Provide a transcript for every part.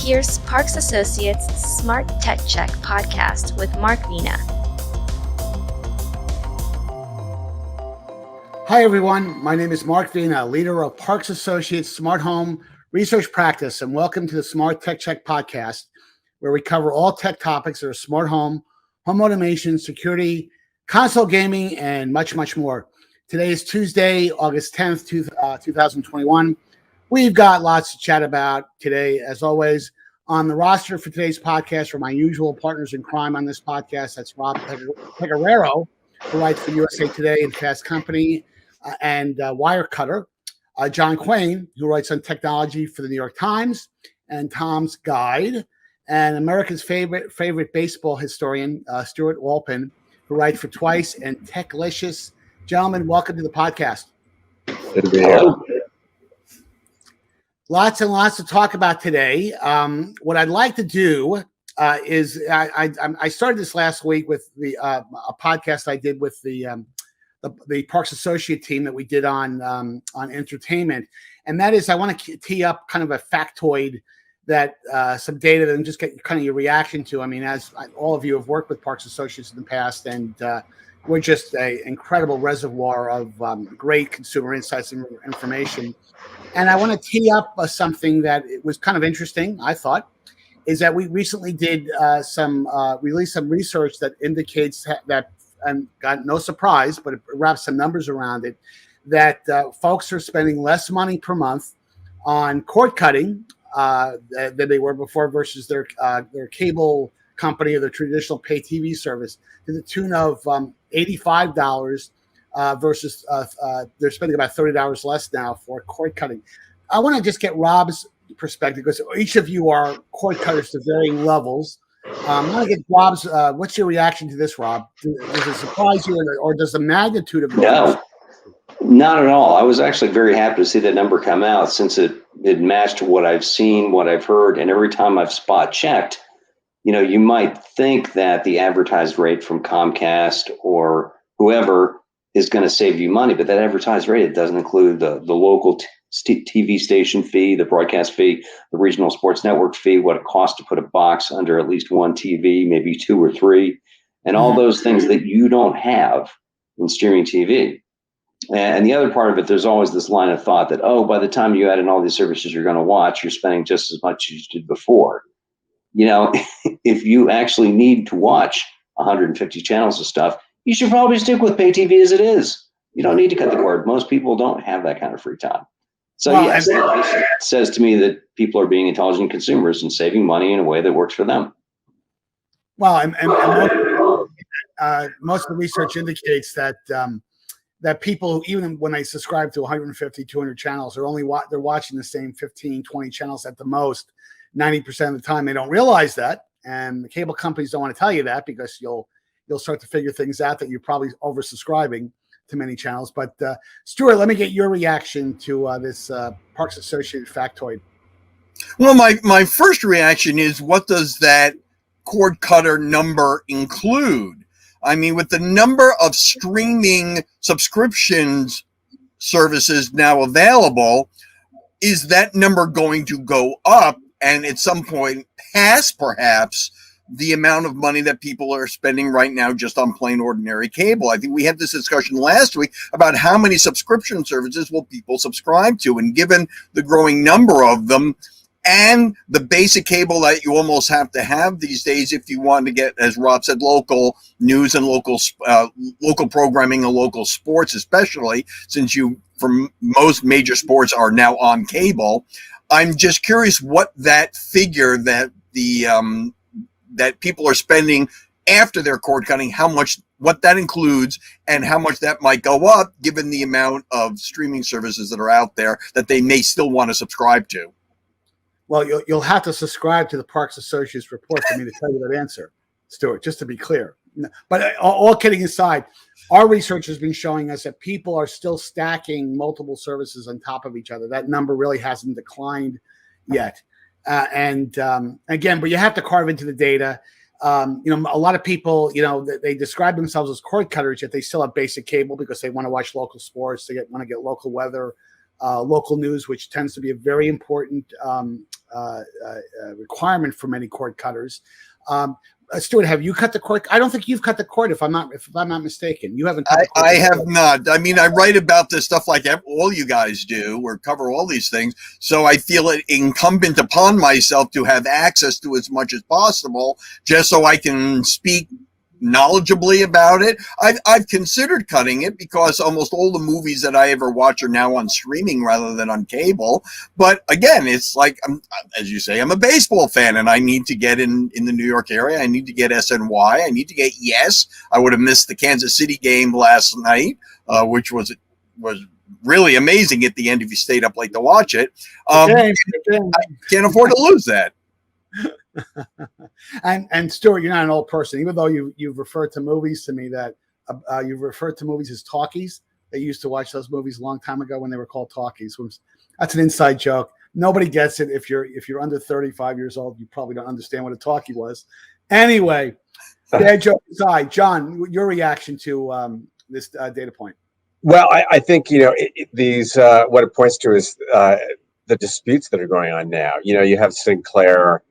Here's Parks Associates' SmartTechCheck podcast with Mark Vina. Hi, everyone. My name is Mark Vina, leader of Parks Associates Smart Home Research Practice, and welcome to the SmartTechCheck podcast, where we cover all tech topics that are smart home, home automation, security, console gaming, and much, much more. Today is Tuesday, August 10th, 2021. We've got lots to chat about today, as always. On the roster for today's podcast are my usual partners in crime on this podcast. That's Rob Pegoraro, who writes for USA Today and Fast Company, and Wirecutter. John Quain, who writes on technology for the New York Times and Tom's Guide, and America's favorite baseball historian, Stewart Wolpin, who writes for Twice and Techlicious. Gentlemen, welcome to the podcast. Good to be here. Lots and lots to talk about today. What I'd like to do is I started this last week with a podcast I did with the Parks Associate team that we did on entertainment, and that is I want to tee up kind of a factoid that some data and just get kind of your reaction to. I mean, as all of you have worked with Parks Associates in the past, and we're just an incredible reservoir of great consumer insights and information. And I want to tee up something that was kind of interesting, I thought, is that we recently did released some research that indicates that, and got no surprise, but it wraps some numbers around it, that folks are spending less money per month on cord cutting than they were before versus their cable company or their traditional pay TV service, to the tune of $85 versus they're spending about $30 less now for cord cutting. I want to just get Rob's perspective, because each of you are cord cutters to varying levels. I want to get Rob's. What's your reaction to this, Rob? Does it surprise you, or does the magnitude of it? No, not at all. I was actually very happy to see that number come out, since it matched what I've seen, what I've heard, and every time I've spot checked, you might think that the advertised rate from Comcast or whoever is going to save you money, but that advertised rate, it doesn't include the local TV station fee, the broadcast fee, the regional sports network fee, what it costs to put a box under at least one TV, maybe two or three, and all those things that you don't have in streaming TV. And the other part of it, there's always this line of thought that, by the time you add in all these services you're going to watch, you're spending just as much as you did before. If you actually need to watch 150 channels of stuff, you should probably stick with pay TV as it is. You don't need to cut the cord. Most people don't have that kind of free time. So yes, it says to me that people are being intelligent consumers and saving money in a way that works for them. Well, and most of the research indicates that that people, even when they subscribe to 150, 200 channels, they're watching the same 15, 20 channels at the most. 90% of the time, they don't realize that, and the cable companies don't want to tell you that, because you'll start to figure things out that you're probably oversubscribing to many channels. But Stuart, let me get your reaction to this Parks Associated factoid. Well, my first reaction is, what does that cord cutter number include? I mean, with the number of streaming subscriptions services now available, is that number going to go up and at some point pass perhaps the amount of money that people are spending right now just on plain ordinary cable? I think we had this discussion last week about how many subscription services will people subscribe to, and given the growing number of them and the basic cable that you almost have to have these days if you want to get, as Rob said, local news and local programming and local sports, especially since for most major sports are now on cable. I'm just curious what that figure that that people are spending after their cord cutting, what that includes, and how much that might go up given the amount of streaming services that are out there that they may still want to subscribe to. Well, you'll have to subscribe to the Parks Associates report for me to tell you that answer, Stuart, just to be clear. But all kidding aside, our research has been showing us that people are still stacking multiple services on top of each other. That number really hasn't declined yet. Again, but you have to carve into the data. A lot of people, they describe themselves as cord cutters, yet they still have basic cable because they want to watch local sports. They want to get local weather, local news, which tends to be a very important requirement for many cord cutters. Stuart, have you cut the cord? I don't think you've cut the cord, if I'm not mistaken. You haven't cut the cord. I have not. I mean, I write about this stuff like all you guys do, or cover all these things. So I feel it incumbent upon myself to have access to as much as possible, just so I can speak knowledgeably about it. I've considered cutting it because almost all the movies that I ever watch are now on streaming rather than on cable. But again, it's like, as you say, I'm a baseball fan, and I need to get in the New York area. I need to get SNY. I need to get Yes. I would have missed the Kansas City game last night, which was really amazing at the end if you stayed up late to watch it. I can't afford to lose that. And Stuart, you're not an old person, even though you've referred to movies to me that you've referred to movies as talkies. They used to watch those movies a long time ago when they were called talkies. That's an inside joke. Nobody gets it. If you're under 35 years old, you probably don't understand what a talkie was. Anyway, bad joke aside, John, your reaction to this data point? Well, I think these what it points to is the disputes that are going on now. You have Sinclair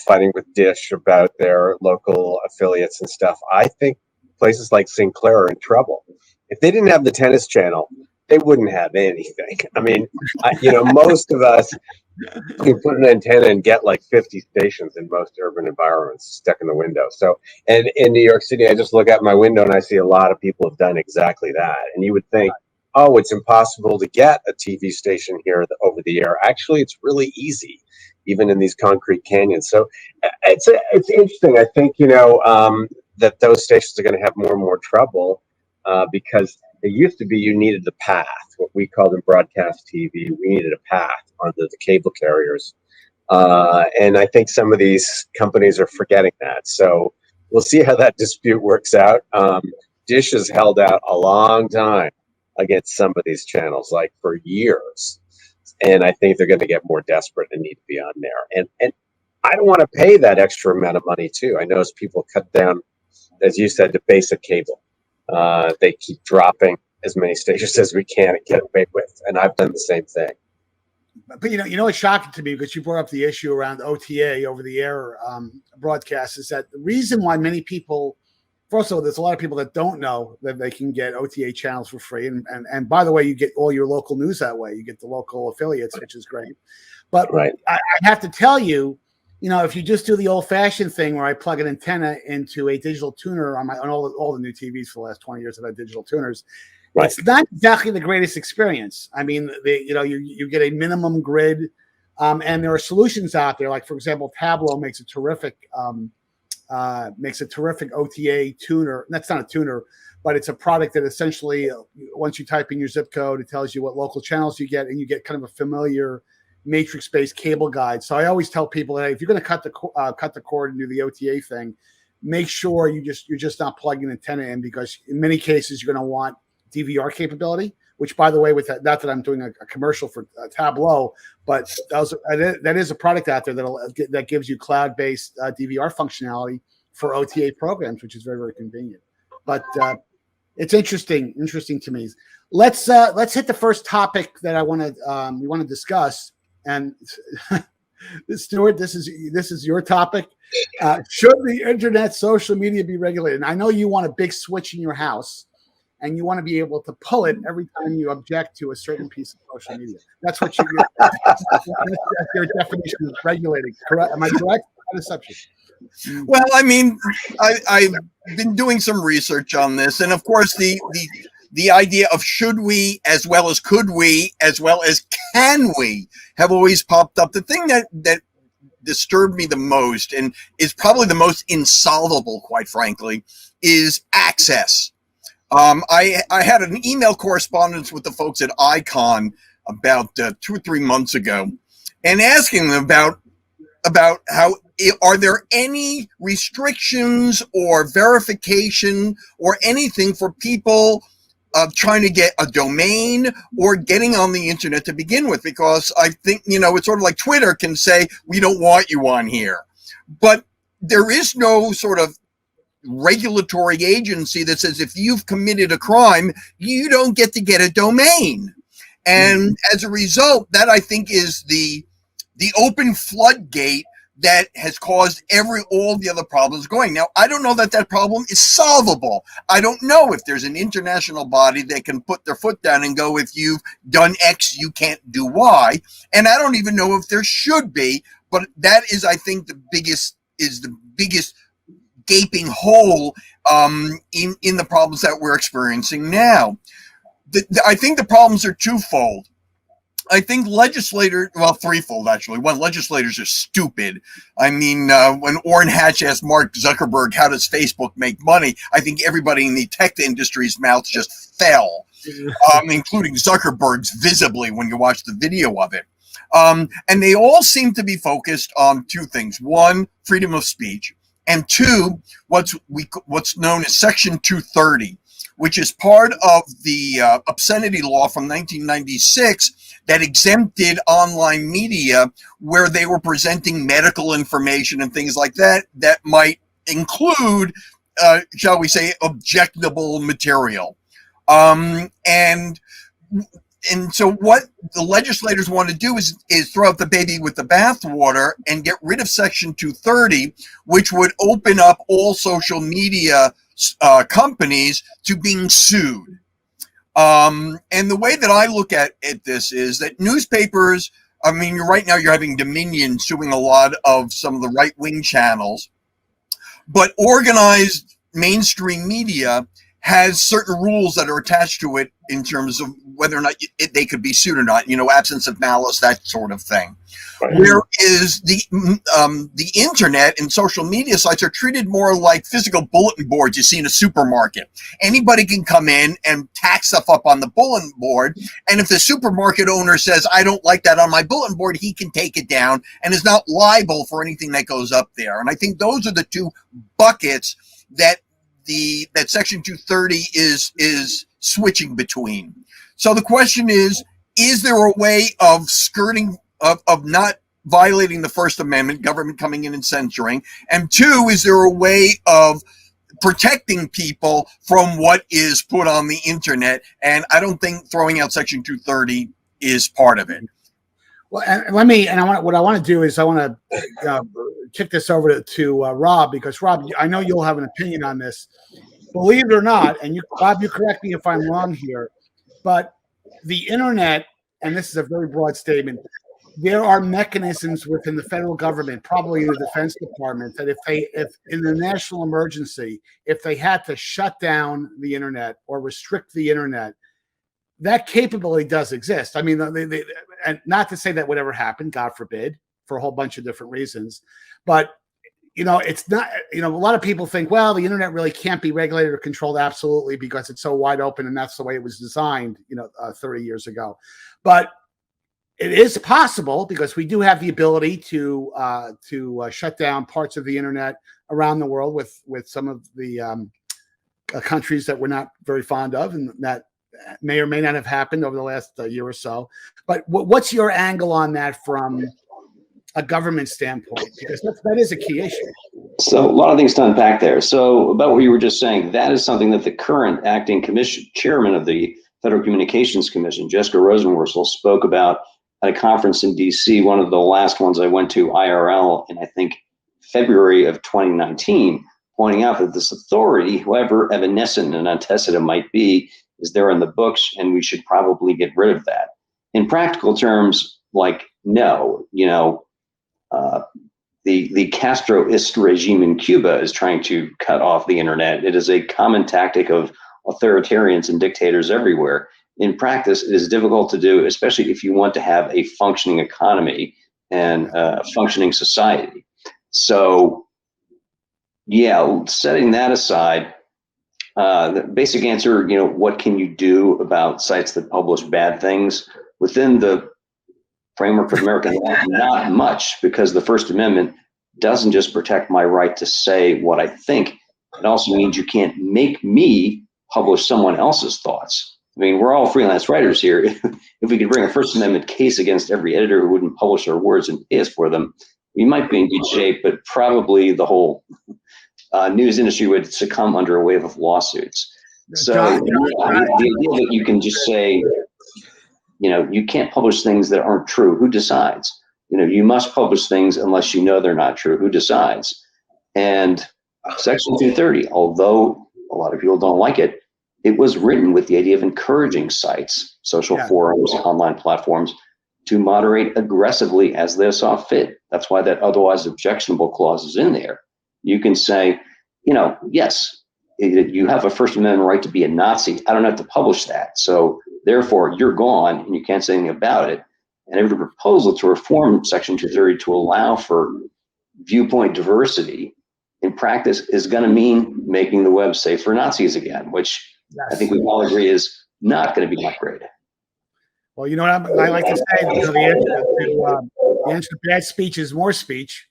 fighting with Dish about their local affiliates and stuff. I think places like Sinclair are in trouble. If they didn't have the tennis channel, they wouldn't have anything. I mean, most of us can put an antenna and get like 50 stations in most urban environments stuck in the window. So, and in New York City, I just look out my window and I see a lot of people have done exactly that. And you would think, oh, it's impossible to get a TV station here over the air. Actually, it's really easy, even in these concrete canyons. So it's interesting. I think, that those stations are going to have more and more trouble because it used to be you needed the path, what we called in broadcast TV. We needed a path under the cable carriers. And I think some of these companies are forgetting that. So we'll see how that dispute works out. Dish has held out a long time against some of these channels, like for years. And I think they're going to get more desperate and need to be on there. And I don't want to pay that extra amount of money too. I notice people cut down, as you said, the basic cable. They keep dropping as many stations as we can and get away with. And I've done the same thing. But it's shocking to me because you brought up the issue around OTA, over the air broadcasts, is that the reason why many people, first of all, there's a lot of people that don't know that they can get OTA channels for free. And by the way, you get all your local news that way. You get the local affiliates, which is great. But right. I have to tell you, if you just do the old-fashioned thing where I plug an antenna into a digital tuner on all the new TVs for the last 20 years, I've had digital tuners. Right. It's not exactly the greatest experience. I mean, you get a minimum grid, and there are solutions out there. Like, for example, Tableau makes a terrific OTA tuner. That's not a tuner, but it's a product that essentially, once you type in your zip code, it tells you what local channels you get, and you get kind of a familiar matrix-based cable guide. So I always tell people that if you're going to cut the cord and do the OTA thing, make sure you're just not plugging an antenna in, because in many cases you're going to want DVR capability. Which, by the way, with that, not that I'm doing a commercial for Tableau, but that is a product out there that gives you cloud-based DVR functionality for OTA programs, which is very, very convenient. But it's interesting to me. Let's hit the first topic that we want to discuss. And Stuart, this is your topic. Should the internet, social media be regulated? And I know you want a big switch in your house, and you want to be able to pull it every time you object to a certain piece of social media. That's what that's your definition of regulating. Correct? Am I correct? Well, I mean, I've been doing some research on this, and of course, the idea of should we, as well as could we, as well as can we, have always popped up. The thing that disturbed me the most, and is probably the most insolvable, quite frankly, is access. I had an email correspondence with the folks at Icon about 2 or 3 months ago, and asking them about how are there any restrictions or verification or anything for people trying to get a domain or getting on the internet to begin with, because I think, it's sort of like Twitter can say, we don't want you on here. But there is no sort of regulatory agency that says if you've committed a crime, you don't get to get a domain. And as a result, that I think is the open floodgate that has caused all the other problems going. Now, I don't know that that problem is solvable. I don't know if there's an international body that can put their foot down and go, if you've done X, you can't do Y. And I don't even know if there should be, but that is, I think, the biggest gaping hole in the problems that we're experiencing now. I think the problems are twofold. I think threefold actually. One, legislators are stupid. I mean, when Orrin Hatch asked Mark Zuckerberg, how does Facebook make money? I think everybody in the tech industry's mouth just fell, including Zuckerberg's visibly when you watch the video of it. And they all seem to be focused on two things. One, freedom of speech. And two, what's known as Section 230, which is part of the obscenity law from 1996 that exempted online media where they were presenting medical information and things like that might include, shall we say, objectionable material. And so what the legislators want to do is throw out the baby with the bathwater and get rid of Section 230, which would open up all social media companies to being sued. And the way that I look at this is that newspapers, I mean, right now you're having Dominion suing a lot of some of the right-wing channels, but organized mainstream media has certain rules that are attached to it in terms of whether or not they could be sued or not, absence of malice, that sort of thing. Right. Whereas the internet and social media sites are treated more like physical bulletin boards you see in a supermarket. Anybody can come in and tack stuff up on the bulletin board, and if the supermarket owner says, I don't like that on my bulletin board, he can take it down and is not liable for anything that goes up there. And I think those are the two buckets that Section 230 is switching between. So the question is there a way of skirting, of not violating the First Amendment, government coming in and censoring? And two, is there a way of protecting people from what is put on the internet? And I don't think throwing out Section 230 is part of it. Well, what I want to do is I want to kick this over to Rob, because Rob, I know you'll have an opinion on this. Believe it or not, and Bob, you correct me if I'm wrong here, but the internet, and this is a very broad statement, there are mechanisms within the federal government, probably the Defense Department, that if in the national emergency, if they had to shut down the internet or restrict the internet, that capability does exist. I mean, and not to say that would ever happen, God forbid, for a whole bunch of different reasons, but it's not, a lot of people think, well, the internet really can't be regulated or controlled absolutely because it's so wide open and that's the way it was designed, 30 years ago. But it is possible because we do have the ability to shut down parts of the internet around the world with some of the countries that we're not very fond of, and that may or may not have happened over the last year or so. But what's your angle on that from a government standpoint? Because that is a key issue. So a lot of things to unpack there. So about what you were just saying, that is something that the current acting chairman of the Federal Communications Commission, Jessica Rosenworcel, spoke about at a conference in DC, one of the last ones I went to IRL in, I think, February of 2019, pointing out that this authority, however evanescent and untested it might be, is there in the books, and we should probably get rid of that. In practical terms, no, the Castroist regime in Cuba is trying to cut off the internet. It is a common tactic of authoritarians and dictators everywhere. In practice, it is difficult to do, especially if you want to have a functioning economy and a functioning society. So, yeah, setting that aside, the basic answer, what can you do about sites that publish bad things within the framework of American law? Not much, because the First Amendment doesn't just protect my right to say what I think. It also means you can't make me publish someone else's thoughts. I mean, we're all freelance writers here. If we could bring a First Amendment case against every editor who wouldn't publish our words and pay us for them, we might be in good shape, but probably the whole news industry would succumb under a wave of lawsuits. So the idea that you can just say, You can't publish things that aren't true. Who decides? You must publish things unless you know they're not true. Who decides? And Section 230, although a lot of people don't like it, it was written with the idea of encouraging sites, social forums, online platforms to moderate aggressively as they saw fit. That's why that otherwise objectionable clause is in there. You can say, yes, you have a First Amendment right to be a Nazi. I don't have to publish that. So therefore, you're gone and you can't say anything about it. And every proposal to reform Section 230 to allow for viewpoint diversity in practice is going to mean making the web safe for Nazis again, which I think we all agree is not going to be that great. Well, you know what I like to say, the answer to bad speech is more speech.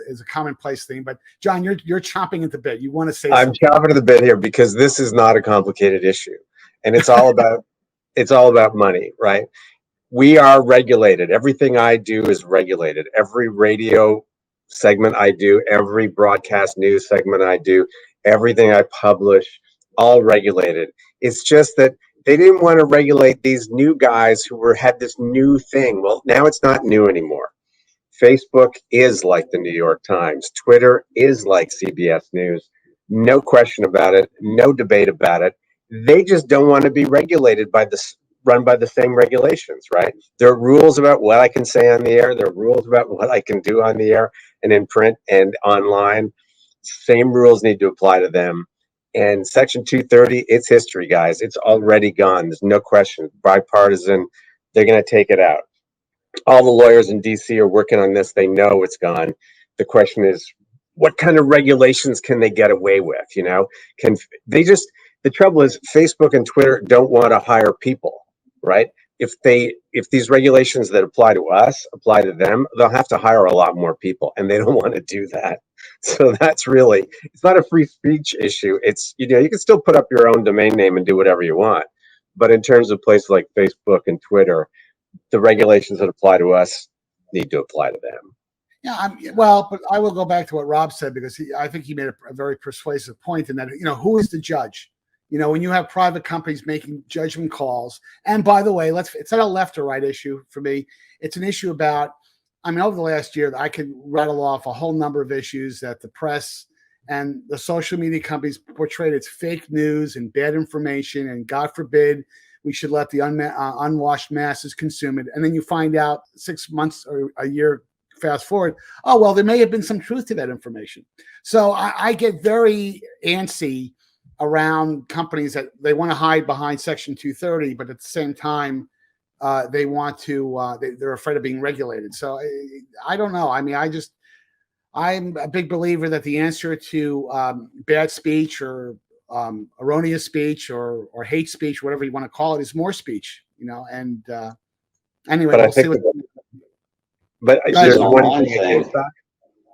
Is a commonplace thing, but John, you're chomping at the bit. You want to say I'm something. chomping at the bit here because this is not a complicated issue, and it's all about money, right? We are regulated. Everything I do is regulated. Every radio segment I do, every broadcast news segment I do, everything I publish, all regulated. It's just that they didn't want to regulate these new guys who had this new thing. Well, now it's not new anymore. Facebook is like the New York Times. Twitter is like CBS News. No question about it. No debate about it. They just don't want to be regulated run by the same regulations, right? There are rules about what I can say on the air. There are rules about what I can do on the air and in print and online. Same rules need to apply to them. And Section 230, it's history, guys. It's already gone. There's no question. Bipartisan, they're going to take it out. All the lawyers in DC are working on this. They know it's gone. The question is, what kind of regulations can they get away with? Can they just, the trouble is Facebook and Twitter don't want to hire people, right? If these regulations that apply to us apply to them, they'll have to hire a lot more people, and they don't want to do that. So that's really, it's not a free speech issue. It's, you can still put up your own domain name and do whatever you want. But in terms of places like Facebook and Twitter, the regulations that apply to us need to apply to them. Yeah, but I will go back to what Rob said, because I think he made a very persuasive point in that, who is the judge? When you have private companies making judgment calls, and by the way, it's not a left or right issue for me. It's an issue about, over the last year, I could rattle off a whole number of issues that the press and the social media companies portrayed as fake news and bad information, and God forbid we should let the unwashed masses consume it. And then you find out 6 months or a year fast forward, oh, well, there may have been some truth to that information. So I get very antsy around companies that they want to hide behind Section 230, but at the same time, they want to, they're afraid of being regulated. So I don't know. I'm a big believer that the answer to bad speech or erroneous speech or hate speech, whatever you want to call it, is more speech, and anyway, we'll see what. But there's one thing against that,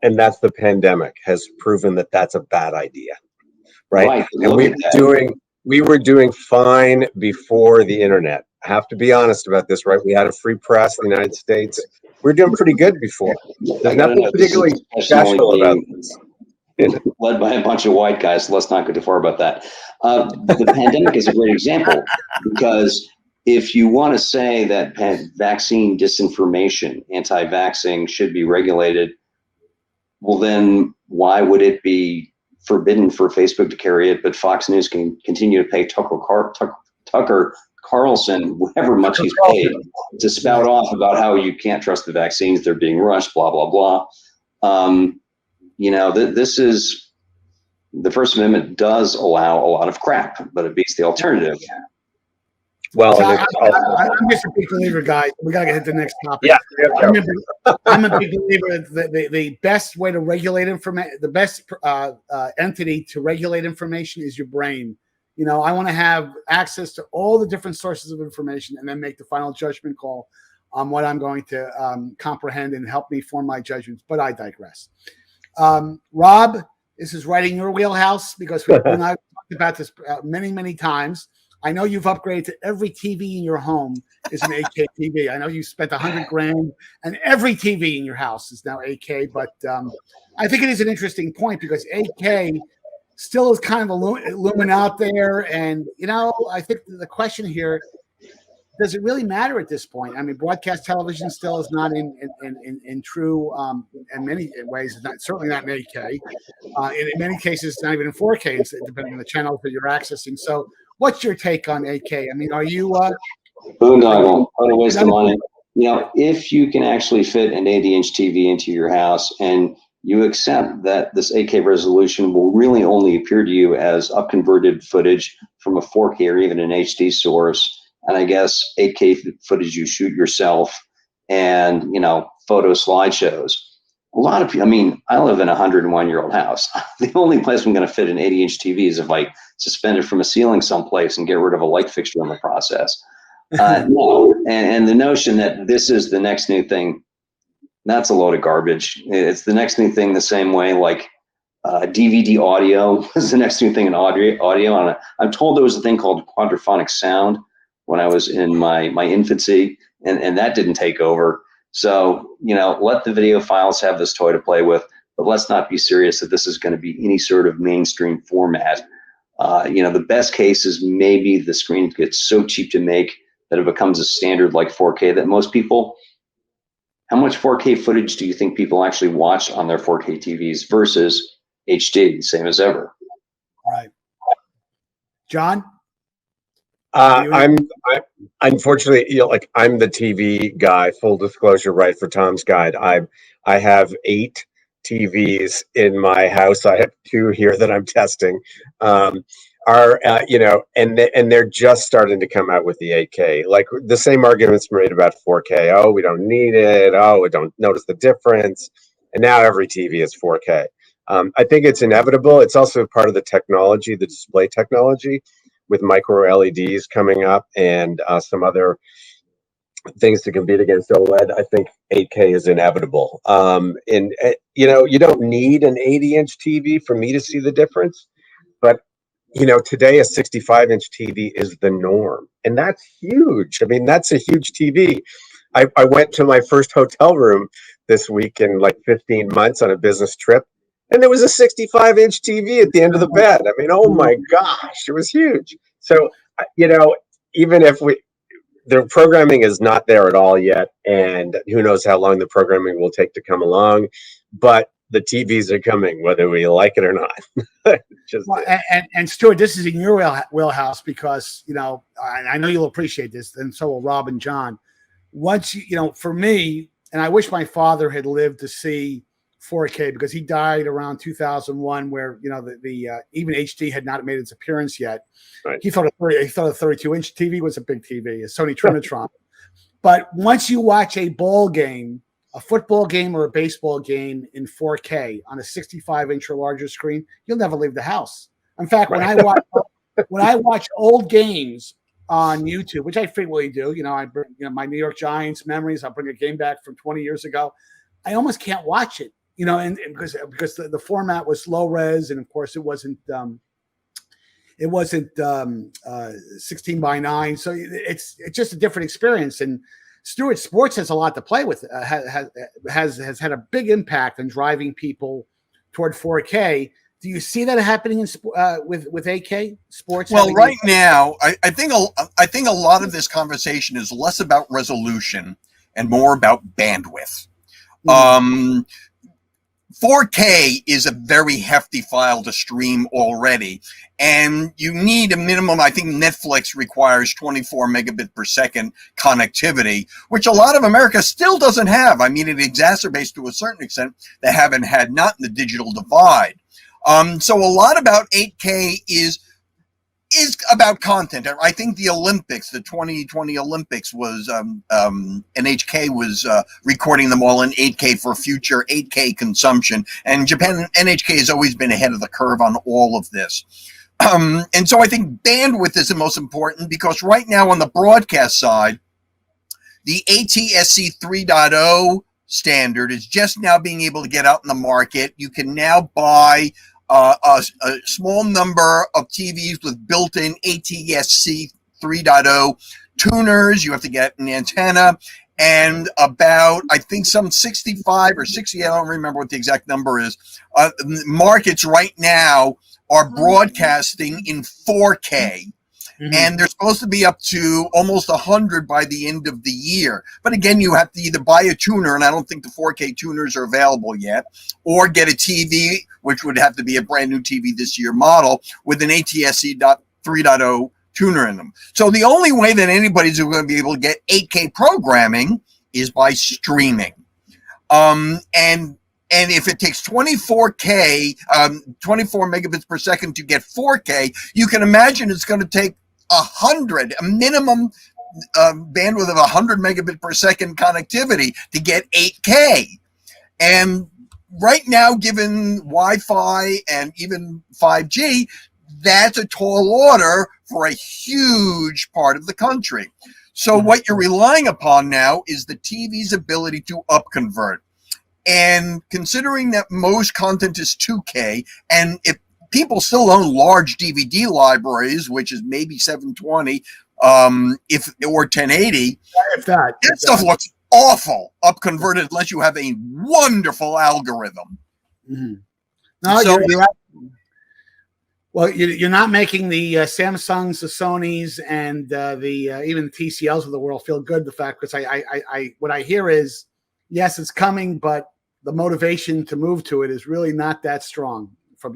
and that's the pandemic has proven that that's a bad idea, right? And we were doing fine before the internet. I have to be honest about this, right? We had a free press in the United States. We were doing pretty good before. There's nothing particularly special about this. Led by a bunch of white guys, so let's not go too far about that. The pandemic is a great example, because if you want to say that vaccine disinformation, anti-vaxxing should be regulated, well, then why would it be forbidden for Facebook to carry it, but Fox News can continue to pay Tucker Carlson whatever much he's paid to spout off about how you can't trust the vaccines, they're being rushed, blah, blah, blah. This is, the First Amendment does allow a lot of crap, but it beats the alternative. Well, I'm just a big believer, guys. We got to get to the next topic. Yeah. I'm a big believer that the best way to regulate information, the best entity to regulate information is your brain. I want to have access to all the different sources of information and then make the final judgment call on what I'm going to comprehend and help me form my judgments. But I digress. Rob, this is right in your wheelhouse, because we and I talked about this many, many times. I know you've upgraded to every TV in your home is an 8K TV. I know you spent $100,000 and every TV in your house is now 8K, but I think it is an interesting point, because 8K still is kind of looming out there. And, I think the question here, does it really matter at this point? I mean, broadcast television still is not in true, in many ways, it's not, certainly not in 8K. In many cases, it's not even in 4K, depending on the channels that you're accessing. So, what's your take on 8K? I mean, are you boondoggle? What a waste of money. If you can actually fit an 80-inch TV into your house and you accept that this 8K resolution will really only appear to you as upconverted footage from a 4K or even an HD source, and I guess 8K footage you shoot yourself, and photo slideshows. A lot of people, I mean, I live in a 101-year-old house. The only place I'm going to fit an 80-inch TV is if I suspend it from a ceiling someplace and get rid of a light fixture in the process. No, and the notion that this is the next new thing, that's a load of garbage. It's the next new thing the same way like DVD audio was the next new thing in audio. And I'm told there was a thing called quadraphonic sound when I was in my infancy, and that didn't take over. So, let the video files have this toy to play with, but let's not be serious that this is going to be any sort of mainstream format. The best case is maybe the screen gets so cheap to make that it becomes a standard like 4K that most people, how much 4K footage do you think people actually watch on their 4K TVs versus HD, same as ever? Right. John? I'm unfortunately, I'm the TV guy. Full disclosure, right, for Tom's Guide. I have 8 TVs in my house. I have 2 here that I'm testing. And they're just starting to come out with the 8K. Like the same arguments made about 4K. Oh, we don't need it. Oh, we don't notice the difference. And now every TV is 4K. I think it's inevitable. It's also part of the technology, the display technology, with micro LEDs coming up and some other things to compete against OLED. I think 8K is inevitable. You don't need an 80-inch TV for me to see the difference, but today a 65-inch TV is the norm, and that's huge. I mean, that's a huge TV. I went to my first hotel room this week in like 15 months on a business trip, and there was a 65-inch TV at the end of the bed. I mean, oh my gosh, it was huge. So, even if the programming is not there at all yet, and who knows how long the programming will take to come along, but the TVs are coming, whether we like it or not. And Stewart, this is in your wheelhouse because, I know you'll appreciate this, and so will Rob and John. Once, for me, and I wish my father had lived to see 4K because he died around 2001 where, the even HD had not made its appearance yet. Right. He thought a 32-inch TV was a big TV, a Sony Trinitron. But once you watch a ball game, a football game or a baseball game in 4K on a 65-inch or larger screen, you'll never leave the house. In fact, when I watch old games on YouTube, which I frequently do, I bring my New York Giants memories. I'll bring a game back from 20 years ago. I almost can't watch it, and because the format was low res, and of course it wasn't 16:9, so it's just a different experience. And Stewart, sports has a lot to play with. Has had a big impact on driving people toward 4K. Do you see that happening with 8K sports? Well, right now, I think a lot of this conversation is less about resolution and more about bandwidth. 4K is a very hefty file to stream already, and you need a minimum. I think Netflix requires 24 megabit per second connectivity, which a lot of America still doesn't have. I mean, it exacerbates to a certain extent they haven't had not in the digital divide. So a lot about 8K is about content. I think the Olympics, the 2020 Olympics was, NHK was recording them all in 8K for future 8K consumption. And Japan, NHK has always been ahead of the curve on all of this. And so I think bandwidth is the most important because right now on the broadcast side, the ATSC 3.0 standard is just now being able to get out in the market. You can now buy a small number of TVs with built-in ATSC 3.0 tuners. You have to get an antenna, and about, I think, some 65 or 60, I don't remember what the exact number is, markets right now are broadcasting in 4K. And they're supposed to be up to almost 100 by the end of the year. But again, you have to either buy a tuner, and I don't think the 4K tuners are available yet, or get a TV, which would have to be a brand new TV this year model with an ATSC 3.0 tuner in them. So the only way that anybody's going to be able to get 8K programming is by streaming. And if it takes 24K, 24 megabits per second to get 4K, you can imagine it's going to take a minimum bandwidth of 100 megabit per second connectivity to get 8K. And right now, given Wi-Fi and even 5G, that's a tall order for a huge part of the country. So what you're relying upon now is the TV's ability to upconvert. And considering that most content is 2K, and if people still own large DVD libraries, which is maybe 720, or 1080, that stuff looks awful upconverted unless you have a wonderful algorithm. No, so, you're right. Well, you're not making the Samsungs, the Sonys, and even the TCLs of the world feel good. The fact, because I what I hear is, yes, it's coming, but the motivation to move to it is really not that strong from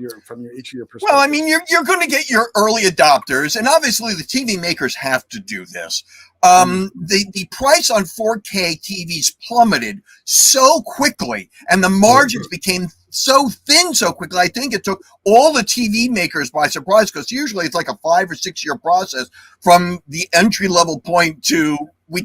each of your perspectives. Well, I mean, you're going to get your early adopters, and obviously the TV makers have to do this. The price on 4K TVs plummeted so quickly, and the margins became so thin so quickly. I think it took all the TV makers by surprise, because usually it's like a 5 or 6 year process from the entry level point to we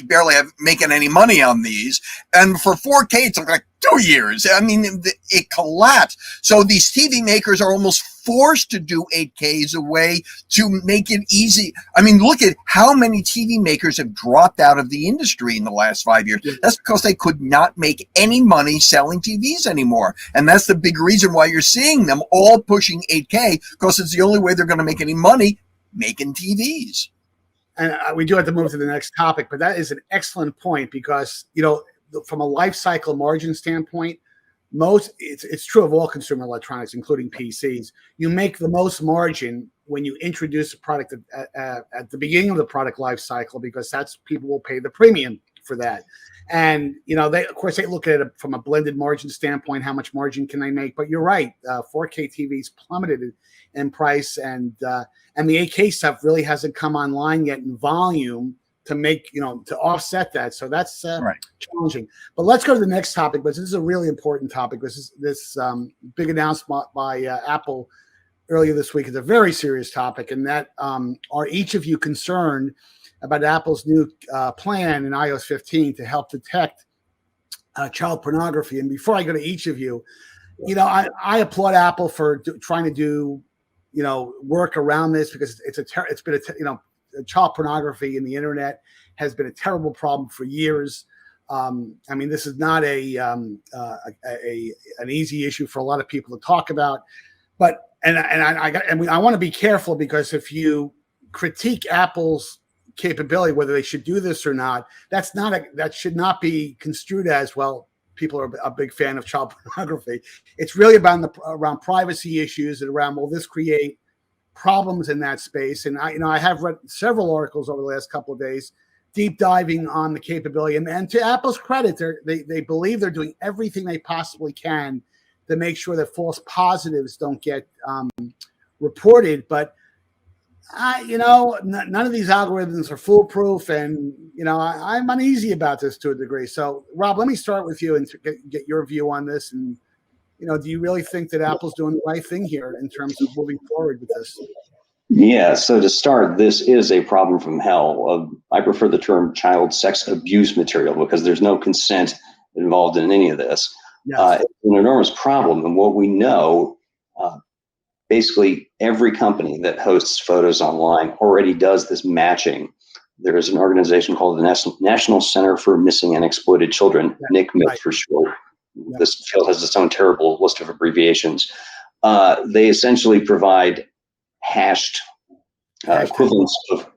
barely have making any money on these. And for 4K, it took like 2 years. I mean, it collapsed. So these TV makers are almost forced to do 8K as a way to make it easy. I mean, look at how many TV makers have dropped out of the industry in the last 5 years. That's because they could not make any money selling TVs anymore. And that's the big reason why you're seeing them all pushing 8K, because it's the only way they're going to make any money making TVs. And we do have to move to the next topic, but that is an excellent point, because, from a life cycle margin standpoint, it's true of all consumer electronics, including PCs. You make the most margin when you introduce a product at the beginning of the product life cycle, because that's people will pay the premium for that. And they look at it from a blended margin standpoint, how much margin can they make? But you're right, 4K TVs plummeted in price, and the 8K stuff really hasn't come online yet in volume to make to offset that. So that's challenging. But let's go to the next topic, because this is a really important topic. This big announcement by Apple earlier this week is a very serious topic, and that are each of you concerned about Apple's new plan in iOS 15 to help detect child pornography? And before I go to each of you, I applaud Apple for trying to do work around this, because it's been child pornography in the internet has been a terrible problem for years. I mean, this is not an easy issue for a lot of people to talk about, but I want to be careful, because if you critique Apple's capability, whether they should do this or not, that should not be construed as, well, people are a big fan of child pornography. It's really about around privacy issues and around, will this create problems in that space? And I have read several articles over the last couple of days, deep diving on the capability. And to Apple's credit, they believe they're doing everything they possibly can to make sure that false positives don't get reported. But none of these algorithms are foolproof, and I'm uneasy about this to a degree. So, Rob, let me start with you and get your view on this. And do you really think that Apple's doing the right thing here in terms of moving forward with this? Yeah, so to start, this is a problem from hell. I prefer the term child sex abuse material, because there's no consent involved in any of this. Yes. It's an enormous problem. And what we know, basically every company that hosts photos online already does this matching. There is an organization called the National Center for Missing and Exploited Children, NCMEC for short. Yeah. This field has its own terrible list of abbreviations. They essentially provide hashed equivalents of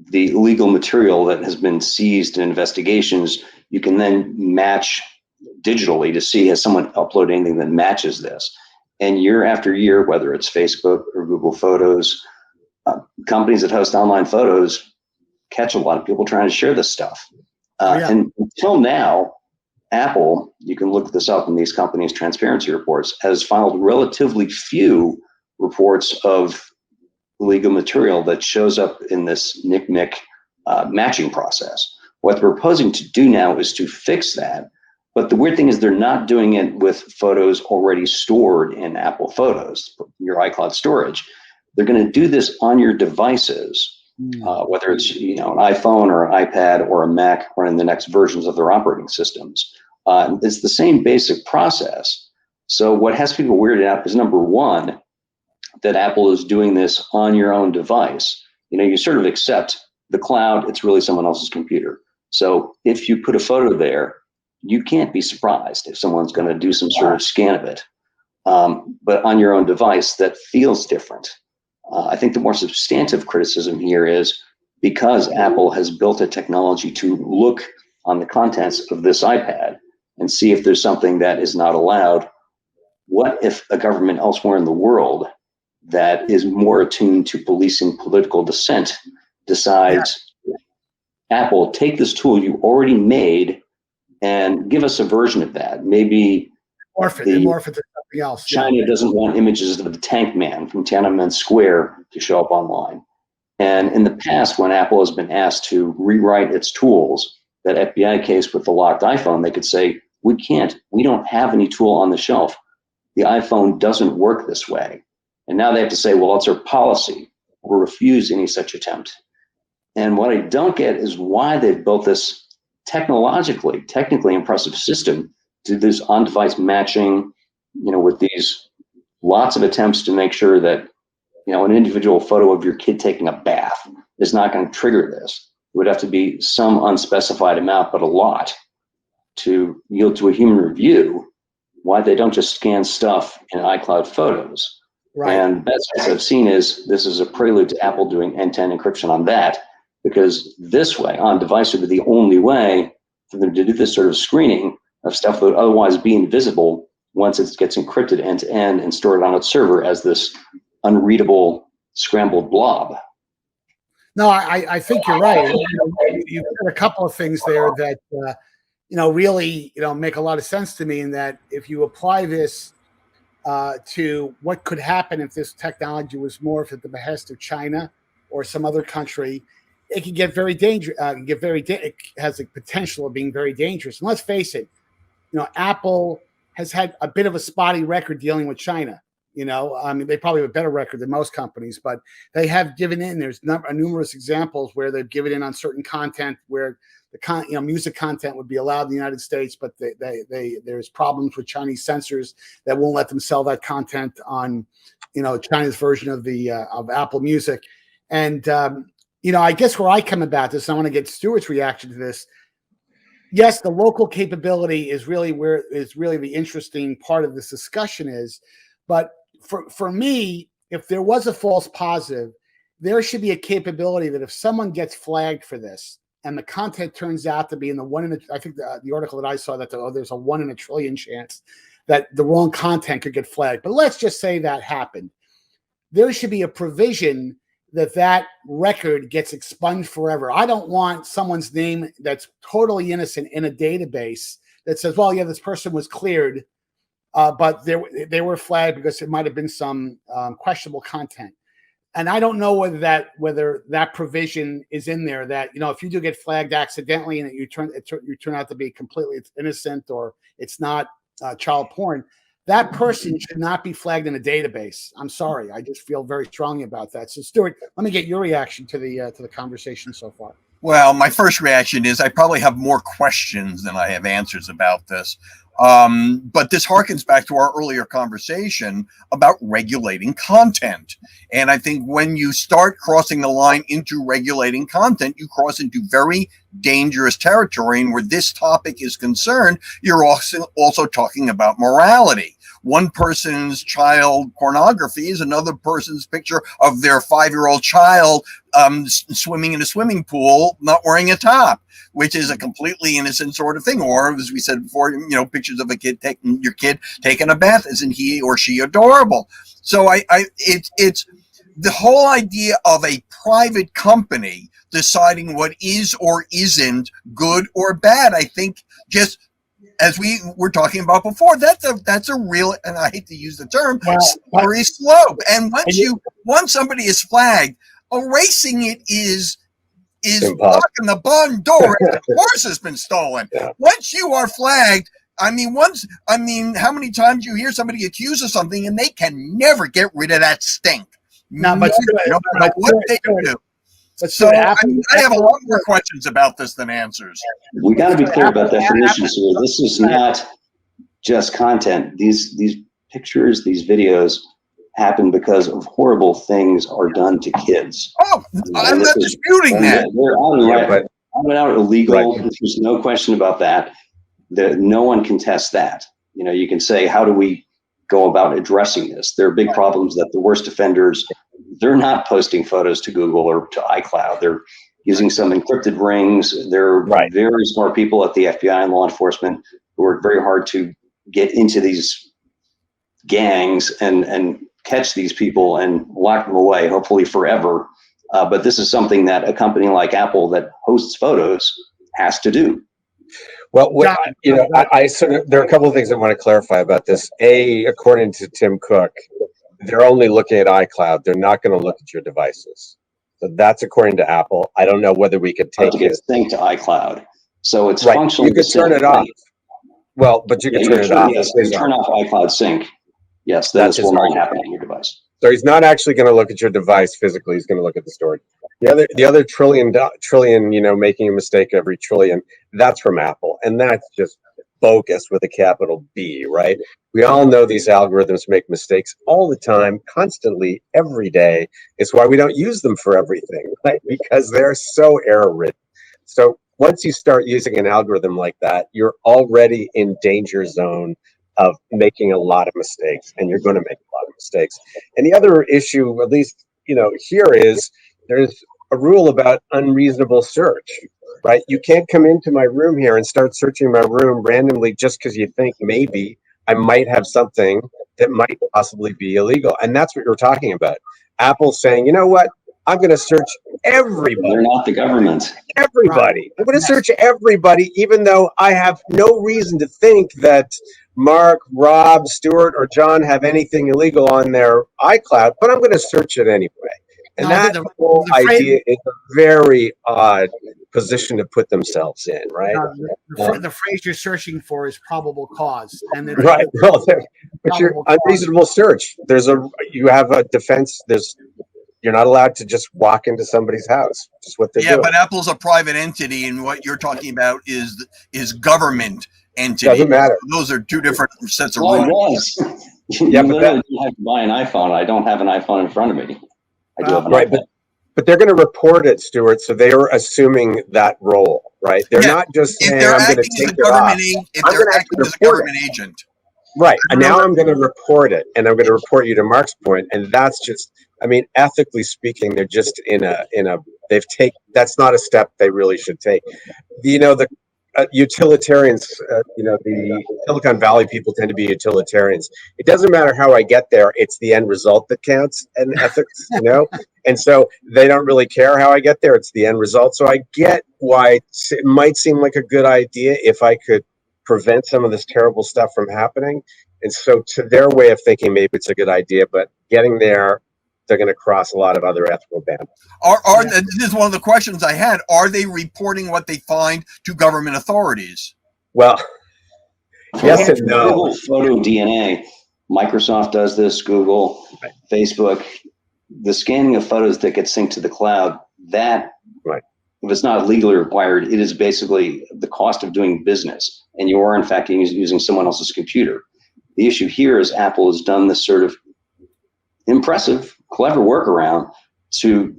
the legal material that has been seized in investigations. You can then match digitally to see, has someone uploaded anything that matches this. And year after year, whether it's Facebook or Google Photos, companies that host online photos catch a lot of people trying to share this stuff. And until now, Apple, you can look this up in these companies' transparency reports, has filed relatively few reports of illegal material that shows up in this NCMEC matching process. What they're proposing to do now is to fix that. But the weird thing is they're not doing it with photos already stored in Apple Photos, your iCloud storage. They're going to do this on your devices, whether it's an iPhone or an iPad or a Mac or in the next versions of their operating systems. It's the same basic process. So what has people weirded out is, number one, that Apple is doing this on your own device. You sort of accept the cloud, it's really someone else's computer. So if you put a photo there, you can't be surprised if someone's going to do some sort of scan of it. But on your own device, that feels different. I think the more substantive criticism here is because Apple has built a technology to look on the contents of this iPad and see if there's something that is not allowed. What if a government elsewhere in the world that is more attuned to policing political dissent decides, Apple, take this tool you already made and give us a version of that. Maybe morph it to something else. China doesn't want images of the tank man from Tiananmen Square to show up online. And in the past, when Apple has been asked to rewrite its tools, that FBI case with the locked iPhone, they could say, we don't have any tool on the shelf. The iPhone doesn't work this way. And now they have to say, well, that's our policy. We'll refuse any such attempt. And what I don't get is why they've built this technically impressive system to do this on-device matching, with these lots of attempts to make sure that, an individual photo of your kid taking a bath is not going to trigger this. It would have to be some unspecified amount, but a lot to yield to a human review. Why they don't just scan stuff in iCloud Photos. Right. And the best I've seen is this is a prelude to Apple doing end-to-end encryption on that, because this way, on device would be the only way for them to do this sort of screening of stuff that would otherwise be invisible once it gets encrypted end-to-end and stored on its server as this unreadable, scrambled blob. No, I think you're right. You've got a couple of things there that, really, make a lot of sense to me, in that if you apply this to what could happen if this technology was morphed at the behest of China or some other country, it can get very dangerous. It has the potential of being very dangerous. And let's face it, Apple has had a bit of a spotty record dealing with China. They probably have a better record than most companies, but they have given in. There's numerous examples where they've given in on certain content where the music content would be allowed in the United States, but there's problems with Chinese censors that won't let them sell that content on, China's version of Apple Music. And I guess where I come about this, I want to get Stewart's reaction to this. Yes, the local capability is really the interesting part of this discussion is, but for me, if there was a false positive, there should be a capability that if someone gets flagged for this and the content turns out to be I think the article that I saw that there's a 1 in a trillion chance that the wrong content could get flagged. But let's just say that happened. There should be a provision that record gets expunged forever. I don't want someone's name that's totally innocent in a database that says, well, yeah, this person was cleared, but they were flagged because it might have been some questionable content. And I don't know whether that provision is in there that, if you do get flagged accidentally and you turn out to be completely innocent or it's not child porn, that person should not be flagged in a database. I'm sorry. I just feel very strongly about that. So, Stewart, let me get your reaction to the conversation so far. Well, my first reaction is I probably have more questions than I have answers about this. But this harkens back to our earlier conversation about regulating content. And I think when you start crossing the line into regulating content, you cross into very dangerous territory. And where this topic is concerned, you're also talking about morality. One person's child pornography is another person's picture of their 5-year-old child swimming in a swimming pool, not wearing a top, which is a completely innocent sort of thing. Or, as we said before, pictures of your kid taking a bath. Isn't he or she adorable? So it's the whole idea of a private company deciding what is or isn't good or bad, I think, just as we were talking about before, that's a real, and I hate to use the term, slippery slope. And once somebody is flagged, erasing it is locking the barn door. The horse has been stolen. Yeah. Once you are flagged, how many times you hear somebody accused of something and they can never get rid of that stink. No matter what they do. So I have a lot more questions about this than answers. We got to be clear about definitions here. This is not just content. These pictures, these videos happen because of horrible things are done to kids. Oh, I'm not disputing that. They're out illegal. Right. There's no question about that. No one contests that. You can say, how do we go about addressing this? There are big problems that the worst offenders, they're not posting photos to Google or to iCloud. They're using some encrypted rings. They're very smart people at the FBI and law enforcement who work very hard to get into these gangs and catch these people and lock them away, hopefully forever. But this is something that a company like Apple that hosts photos has to do. Well, I sort of, there are a couple of things I want to clarify about this. According to Tim Cook, they're only looking at iCloud. They're not going to look at your devices. So that's according to Apple. I don't know whether we could take it sync to iCloud. So it's functional. You could turn it off. Well, but you can turn it off. Yes, you turn off iCloud sync. Yes, this will not happen on your device. So he's not actually going to look at your device physically. He's going to look at the storage. The other trillion, making a mistake every trillion, that's from Apple. And that's just bogus with a capital B, right? We all know these algorithms make mistakes all the time, constantly, every day. It's why we don't use them for everything, right? Because they're so error-ridden. So once you start using an algorithm like that, you're already in danger zone of making a lot of mistakes, and you're going to make a lot of mistakes. And the other issue, at least, here is there's a rule about unreasonable search, right? You can't come into my room here and start searching my room randomly just because you think maybe I might have something that might possibly be illegal. And that's what you're talking about. Apple's saying, you know what? I'm going to search everybody. They're not the government. Everybody. I'm going to search everybody, even though I have no reason to think that Mark, Rob, Stewart, or John have anything illegal on their iCloud, but I'm going to search it anyway. And that whole idea is a very odd position to put themselves in, right? The phrase you're searching for is probable cause, and then right. Well, but you're unreasonable search. You have a defense. You're not allowed to just walk into somebody's house. Just what they do. Yeah, but Apple's a private entity, and what you're talking about is government entity. Doesn't matter. Those are two different sets of rules. Yeah, but you have to buy an iPhone. I don't have an iPhone in front of me. I do have an iPhone. But they're going to report it, Stuart. So they are assuming that role, right? They're not just saying, I'm going to take it off. If they're acting as a government agent. Right. And now I'm going to report it, and I'm going to report you to Mark's point. And that's just, ethically speaking, they're just that's not a step they really should take. The utilitarians, the Silicon Valley people tend to be utilitarians. It doesn't matter how I get there. It's the end result that counts in ethics, And so they don't really care how I get there. It's the end result. So I get why it might seem like a good idea if I could prevent some of this terrible stuff from happening. And so to their way of thinking, maybe it's a good idea, but getting there, they're going to cross a lot of other ethical boundaries. This is one of the questions I had. Are they reporting what they find to government authorities? Well, yes and no. Photo DNA. Microsoft does this, Google, Facebook. The scanning of photos that get synced to the cloud, that, if it's not legally required, it is basically the cost of doing business. And you are, in fact, using someone else's computer. The issue here is Apple has done this sort of impressive, clever workaround to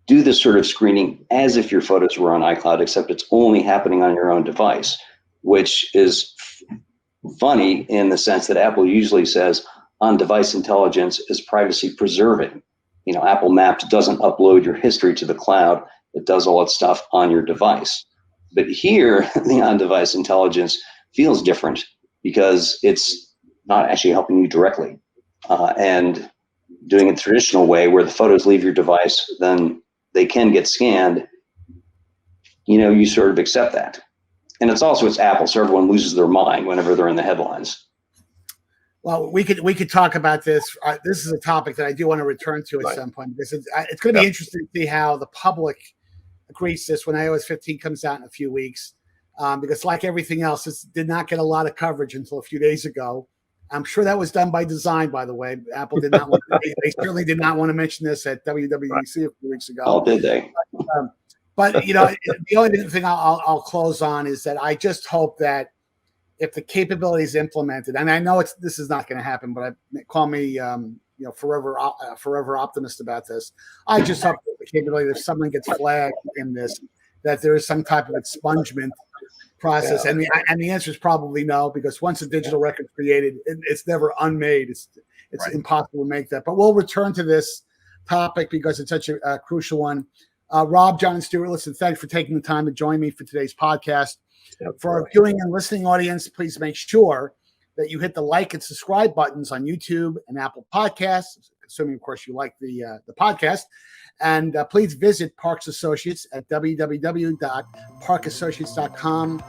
do this sort of screening as if your photos were on iCloud, except it's only happening on your own device, which is funny in the sense that Apple usually says on-device intelligence is privacy preserving. Apple Maps doesn't upload your history to the cloud. It does all its stuff on your device. But here, the on-device intelligence feels different because it's not actually helping you directly. And doing it the traditional way where the photos leave your device, then they can get scanned, you sort of accept that. And it's Apple, so everyone loses their mind whenever they're in the headlines. Well, we could talk about this. This is a topic that I do want to return to at some point, because it's going to be interesting to see how the public agrees to this when iOS 15 comes out in a few weeks. Because like everything else, this did not get a lot of coverage until a few days ago. I'm sure that was done by design, by the way. Apple did not want they certainly did not want to mention this at WWDC a few weeks ago. Oh, did they? But the only thing I'll close on is that I just hope that if the capability is implemented, and I know this is not going to happen, but call me forever optimist about this. I just hope that the capability, if someone gets flagged in this, that there is some type of expungement process, and the answer is probably no, because once a digital record's created, it's never unmade. It's impossible to make that. But we'll return to this topic because it's such a crucial one. Rob, John, and Stewart, listen, thanks for taking the time to join me for today's podcast. For our viewing and listening audience, please make sure that you hit the like and subscribe buttons on YouTube and Apple Podcasts, assuming, of course, you like the podcast. And please visit Parks Associates at www.parkassociates.com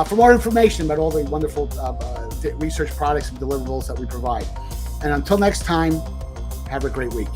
for more information about all the wonderful research products and deliverables that we provide. And until next time, have a great week.